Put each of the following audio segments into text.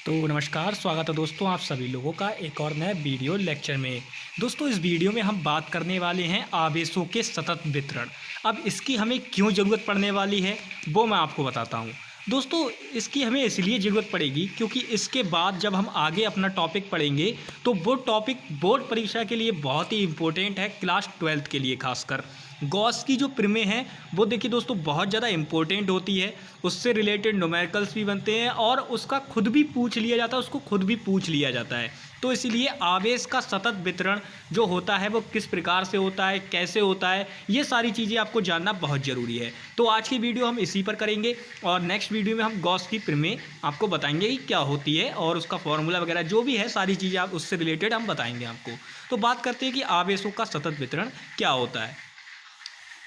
तो नमस्कार, स्वागत है दोस्तों आप सभी लोगों का एक और नए वीडियो लेक्चर में। दोस्तों इस वीडियो में हम बात करने वाले हैं आवेशों के सतत वितरण। अब इसकी हमें क्यों ज़रूरत पड़ने वाली है वो मैं आपको बताता हूँ। दोस्तों इसकी हमें इसलिए ज़रूरत पड़ेगी क्योंकि इसके बाद जब हम आगे अपना टॉपिक पढ़ेंगे तो वो टॉपिक बोर्ड परीक्षा के लिए बहुत ही इम्पोर्टेंट है, क्लास 12th के लिए खासकर। गॉस की जो प्रमेय है वो देखिए दोस्तों बहुत ज़्यादा इम्पोर्टेंट होती है, उससे रिलेटेड न्यूमेरिकल्स भी बनते हैं और उसका खुद भी पूछ लिया जाता है, उसको खुद भी पूछ लिया जाता है। तो इसीलिए आवेश का सतत वितरण जो होता है वो किस प्रकार से होता है, कैसे होता है, ये सारी चीज़ें आपको जानना बहुत ज़रूरी है। तो आज की वीडियो हम इसी पर करेंगे और नेक्स्ट वीडियो में हम गॉस की प्रमेय आपको बताएंगे कि क्या होती है और उसका फॉर्मूला वगैरह जो भी है सारी चीज़ें आप उससे रिलेटेड हम बताएंगे आपको। तो बात करते हैं कि आवेशों का सतत वितरण क्या होता है।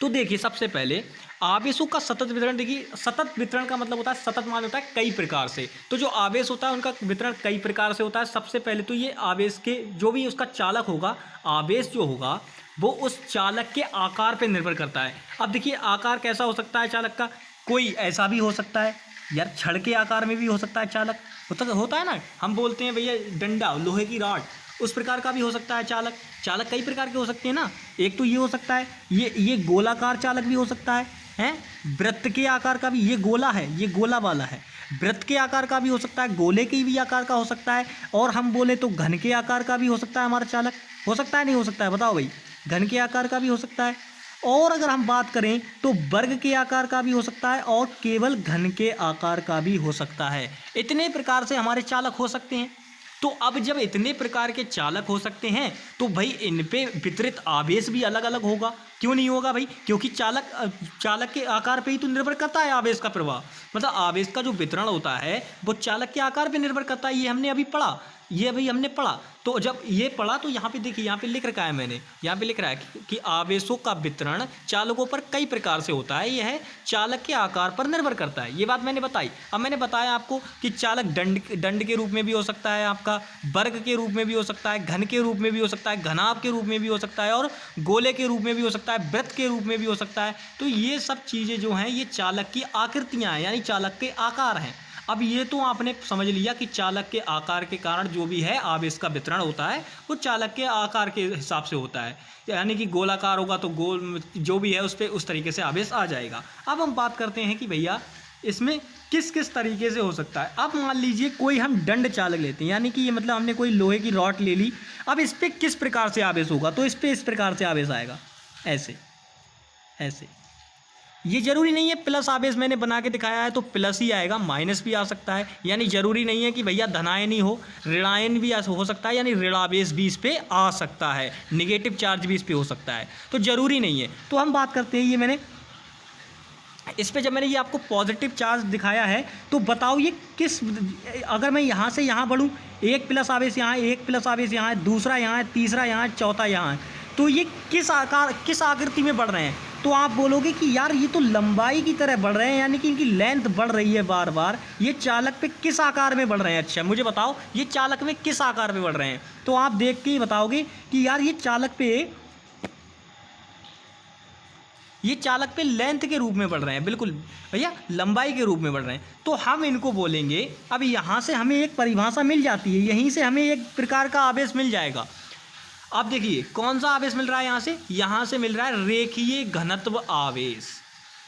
तो देखिए सबसे पहले आवेशों का सतत वितरण, देखिए सतत वितरण का मतलब होता है, सतत मान होता है कई प्रकार से। तो जो आवेश होता है उनका वितरण कई प्रकार से होता है। सबसे पहले तो ये आवेश के जो भी उसका चालक होगा, आवेश जो होगा वो उस चालक के आकार पर निर्भर करता है। अब देखिए आकार कैसा हो सकता है चालक का, कोई ऐसा भी हो सकता है यार, छड़ के आकार में भी हो सकता है चालक, होता है ना, हम बोलते हैं भैया डंडा, लोहे की रॉड, उस प्रकार का भी हो सकता है चालक। चालक कई प्रकार के हो सकते हैं ना, एक तो ये हो सकता है, ये गोलाकार चालक भी हो सकता है वृत्त के आकार का भी, ये गोला है, ये गोला वाला है, वृत्त के आकार का भी हो सकता है, गोले के भी आकार का हो सकता है, और हम बोले तो घन के आकार का भी हो सकता है हमारा चालक। हो सकता है नहीं हो सकता है, बताओ भाई, घन के आकार का भी हो सकता है, और अगर हम बात करें तो वर्ग के आकार का भी हो सकता है और केवल घन के आकार का भी हो सकता है। इतने प्रकार से हमारे चालक हो सकते हैं। तो अब जब इतने प्रकार के चालक हो सकते हैं तो भाई इन पे वितरित आवेश भी अलग अलग होगा। क्यों नहीं होगा भाई, क्योंकि चालक के आकार पे ही तो निर्भर करता है आवेश का प्रवाह। मतलब आवेश का जो वितरण होता है वो चालक के आकार पे निर्भर करता है। ये हमने अभी पढ़ा, ये अभी हमने पढ़ा। तो जब ये पढ़ा तो यहाँ पे देखिए, यहाँ पे लिख रखा है मैंने, यहाँ पे लिख रहा है कि आवेशों का वितरण चालकों पर कई प्रकार से होता है, यह चालक के आकार पर निर्भर करता है। ये बात मैंने बताई। अब मैंने बताया आपको कि चालक दंड के रूप में भी हो सकता है, आपका वर्ग के रूप में भी हो सकता है, घन के रूप में भी हो सकता है, घनाभ के रूप में भी हो सकता है, और गोले के रूप में भी हो सकता है, वृत्त के रूप में भी हो सकता है। तो ये सब चीज़ें जो हैं ये चालक की आकृतियाँ हैं, यानी चालक के आकार हैं। अब ये तो आपने समझ लिया कि चालक के आकार के कारण जो भी है आवेश का वितरण होता है वो चालक के आकार के हिसाब से होता है, यानी कि गोलाकार होगा तो गोल जो भी है उस पर उस तरीके से आवेश आ जाएगा। अब हम बात करते हैं कि भैया इसमें किस किस तरीके से हो सकता है। अब मान लीजिए कोई हम दंड चालक लेते हैं, यानी कि ये मतलब हमने कोई लोहे की रॉड ले ली। अब इस पर किस प्रकार से आवेश होगा, तो इस पर इस प्रकार से आवेश आएगा, ऐसे ऐसे। ये जरूरी नहीं है प्लस आवेश मैंने बना के दिखाया है तो प्लस ही आएगा, माइनस भी आ सकता है। यानी जरूरी नहीं है कि भैया धनायन ही हो, ऋणायन भी हो सकता है, यानी ऋणावेश भी इस पे आ सकता है, निगेटिव चार्ज भी इस पे हो सकता है, तो जरूरी नहीं है। तो हम बात करते हैं, ये मैंने इस पे जब मैंने ये आपको पॉजिटिव चार्ज दिखाया है तो बताओ ये किस, अगर मैं यहाँ से यहाँ बढ़ूँ, एक प्लस आवेश यहाँ है, एक प्लस आवेश यहाँ है, दूसरा यहाँ है, तीसरा यहाँ है, चौथा यहाँ है, तो ये किस आकार किस आकृति में बढ़ रहे हैं। तो आप बोलोगे कि यार ये तो लंबाई की तरह बढ़ रहे हैं, यानी कि इनकी लेंथ बढ़ रही है बार बार। ये चालक पे किस आकार में बढ़ रहे हैं, अच्छा मुझे बताओ ये चालक में किस आकार में बढ़ रहे हैं। तो आप देख के ही बताओगे कि यार ये चालक पे लेंथ के रूप में बढ़ रहे हैं, बिल्कुल भैया लंबाई के रूप में बढ़ रहे हैं। तो हम इनको बोलेंगे, अब यहाँ से हमें एक परिभाषा मिल जाती है, यहीं से हमें एक प्रकार का आवेश मिल जाएगा। अब देखिए कौन सा आवेश मिल रहा है, यहाँ से मिल रहा है रेखीय घनत्व आवेश।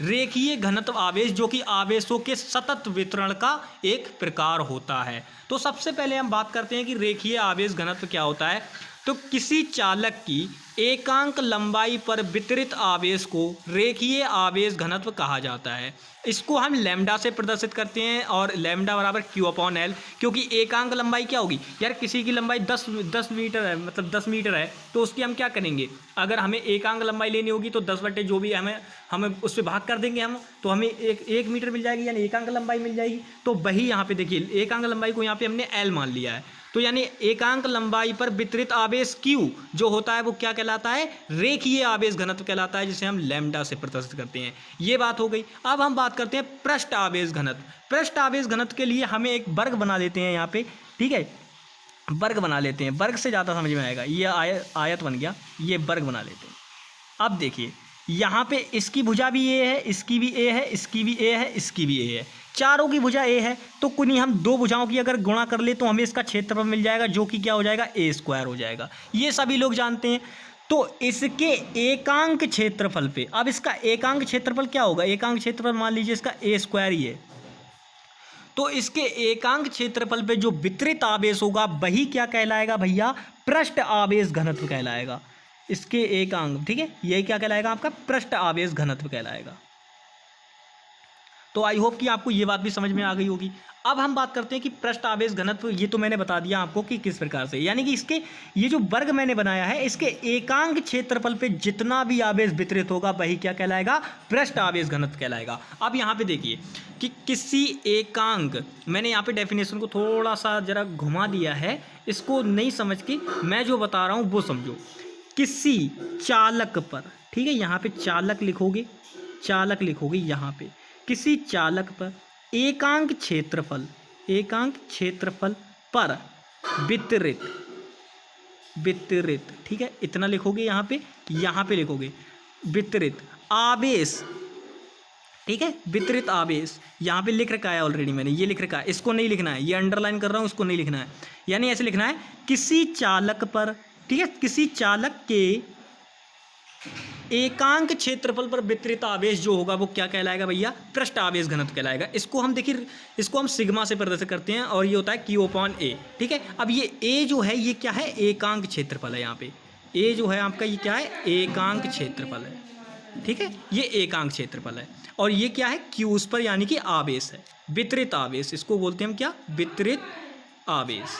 रेखीय घनत्व आवेश जो कि आवेशों के सतत वितरण का एक प्रकार होता है। तो सबसे पहले हम बात करते हैं कि रेखीय आवेश घनत्व क्या होता है। तो किसी चालक की एकांक लंबाई पर वितरित आवेश को रेखीय आवेश घनत्व कहा जाता है। इसको हम लैम्डा से प्रदर्शित करते हैं, और लैम्डा बराबर Q/L, क्योंकि एकांक लंबाई क्या होगी यार, किसी की लंबाई 10 मीटर है, मतलब 10 मीटर है, तो उसकी हम क्या करेंगे, अगर हमें एकांक लंबाई लेनी होगी तो 10 बटे जो भी हमें उस पर भाग कर देंगे हम, तो हमें एक मीटर मिल जाएगी, यानी एकांक लंबाई मिल जाएगी। तो वही यहाँ पे देखिए एकांक लंबाई को यहाँ पे हमने L मान लिया है, तो यानी एकांक लंबाई पर वितरित आवेश Q जो होता है वो क्या कहलाता है, रेखीय आवेश घनत्व कहलाता है, जिसे हम लैम्डा से प्रदर्शित करते हैं। ये बात हो गई। अब हम बात करते हैं पृष्ठ आवेश घनत्व। पृष्ठ आवेश घनत्व के लिए हमें एक वर्ग बना लेते हैं यहाँ पे, ठीक है, वर्ग बना लेते हैं, वर्ग से ज़्यादा समझ में आएगा। ये आयत बन गया, ये वर्ग बना लेते हैं। अब देखिए यहाँ पे इसकी भुजा भी ए है, इसकी भी ए है, इसकी भी ए है, इसकी भी ए है, चारों की भुजा ए है तो कुनी हम दो भुजाओं की अगर गुणा कर ले तो हमें इसका क्षेत्रफल मिल जाएगा, जो कि क्या हो जाएगा, ए स्क्वायर हो जाएगा। ये सभी लोग जानते हैं। तो इसके एकांक क्षेत्रफल पे, अब इसका एकांक क्षेत्रफल क्या होगा, एकांक क्षेत्रफल मान लीजिए इसका ए स्क्वायर ही है, तो इसके एकांक क्षेत्रफल पे जो वितरित आवेश होगा वही क्या कहलाएगा भैया, पृष्ठ आवेश घनत्व कहलाएगा। इसके एकांक, ठीक है, यही क्या कहलाएगा, आपका पृष्ठ आवेश घनत्व कहलाएगा। तो आई होप कि आपको ये बात भी समझ में आ गई होगी। अब हम बात करते हैं कि पृष्ठ आवेश घनत्व, ये तो मैंने बता दिया आपको कि किस प्रकार से, यानी कि इसके ये जो वर्ग मैंने बनाया है, इसके एकांक क्षेत्रफल पे जितना भी आवेश वितरित होगा वही क्या कहलाएगा, पृष्ठ आवेश घनत्व कहलाएगा। अब यहाँ पे देखिए कि किसी एकांक, मैंने यहाँ पे डेफिनेशन को थोड़ा सा जरा घुमा दिया है, इसको नहीं समझ के मैं जो बता रहा हूँ वो समझो। किसी चालक पर, ठीक है, यहाँ पे चालक लिखोगे, चालक लिखोगे यहाँ पे, किसी चालक पर एकांक क्षेत्रफल, एकांक क्षेत्रफल पर वितरित, वितरित, ठीक है, इतना लिखोगे यहाँ पे लिखोगे वितरित आवेश, ठीक है, वितरित आवेश यहाँ पे लिख रखा है ऑलरेडी मैंने, ये लिख रखा है, इसको नहीं लिखना है, ये अंडरलाइन कर रहा हूँ, इसको नहीं लिखना है, यानी ऐसे लिखना है, किसी चालक पर, ठीक है, किसी चालक के एकांक क्षेत्रफल पर वितरित आवेश जो होगा वो क्या कहलाएगा भैया, पृष्ठ आवेश घनत्व कहलाएगा। इसको हम देखिए, इसको हम सिग्मा से प्रदर्शित करते हैं और ये होता है Q/A, ठीक है। अब ये A जो है ये क्या है, एकांक क्षेत्रफल है, यहाँ पे A जो है आपका ये क्या है, एकांक क्षेत्रफल है, ठीक है, ये एकांक क्षेत्रफल है। और ये क्या है, Q उस पर यानी कि आवेश है, वितरित आवेश, इसको बोलते हैं हम क्या, वितरित आवेश,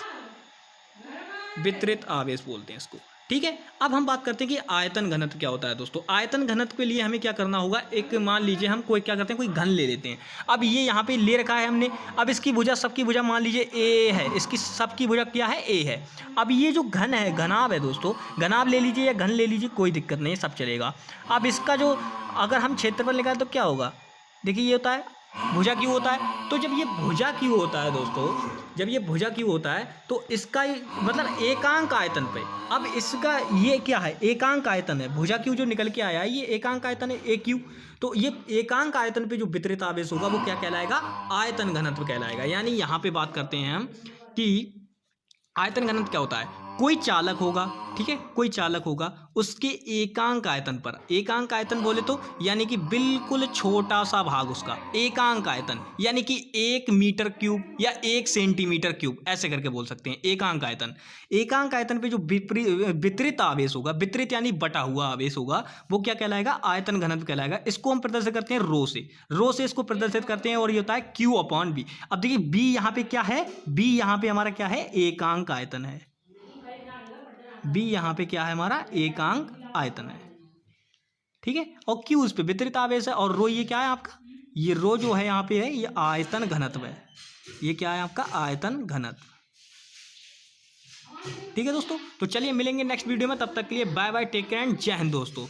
वितरित आवेश बोलते हैं इसको, ठीक है। अब हम बात करते हैं कि आयतन घनत्व क्या होता है दोस्तों। आयतन घनत्व के लिए हमें क्या करना होगा, एक मान लीजिए हम कोई क्या करते हैं, कोई घन ले लेते हैं। अब ये यहाँ पे ले रखा है हमने, अब इसकी भुजा, सबकी भुजा मान लीजिए ए है, इसकी सबकी भुजा क्या है, ए है। अब ये जो घन है, घनाभ है दोस्तों, घनाभ ले लीजिए या घन ले लीजिए, कोई दिक्कत नहीं, सब चलेगा। अब इसका जो अगर हम क्षेत्रफल निकालें तो क्या होगा, देखिए ये होता है भुजा क्यों होता है, तो जब ये भुजा क्यों होता है दोस्तों, जब ये भुजा क्यों होता है तो इसका मतलब एकांक आयतन पे, अब इसका ये क्या है, एकांक आयतन है, भुजा क्यों जो निकल के आया है ये एकांक आयतन है, ए क्यू, तो ये एकांक आयतन पे जो वितरित आवेश होगा वो क्या कहलाएगा, आयतन घनत्व कहलाएगा। यानी यहाँ पे बात करते हैं हम कि आयतन घनत्व क्या होता है, कोई चालक होगा, ठीक है, कोई चालक होगा, उसके एकांक आयतन पर, एकांक आयतन बोले तो यानी कि बिल्कुल छोटा सा भाग उसका एकांक आयतन, यानी कि 1 मीटर क्यूब या 1 सेंटीमीटर क्यूब ऐसे करके बोल सकते हैं एकांक आयतन। एकांक आयतन पे जो वितरित आवेश होगा, वितरित यानी बटा हुआ आवेश होगा, वो क्या कहलाएगा, आयतन घनत्व कहलाएगा। इसको हम प्रदर्शित करते हैं रो से इसको प्रदर्शित करते हैं और ये होता है Q/B। अब देखिए बी यहाँ पे क्या है, बी यहाँ पे हमारा क्या है, एकांक आयतन है, बी यहाँ पे क्या है हमारा, एकांक आयतन है, ठीक है, और क्यू उस पे वितरित आवेश है, और रो ये क्या है आपका, ये रो जो है यहाँ पे है ये आयतन घनत्व है, ये क्या है आपका, आयतन घनत्व, ठीक है दोस्तों। तो चलिए मिलेंगे नेक्स्ट वीडियो में, तब तक के लिए bye bye, take care and जय हिंद दोस्तों।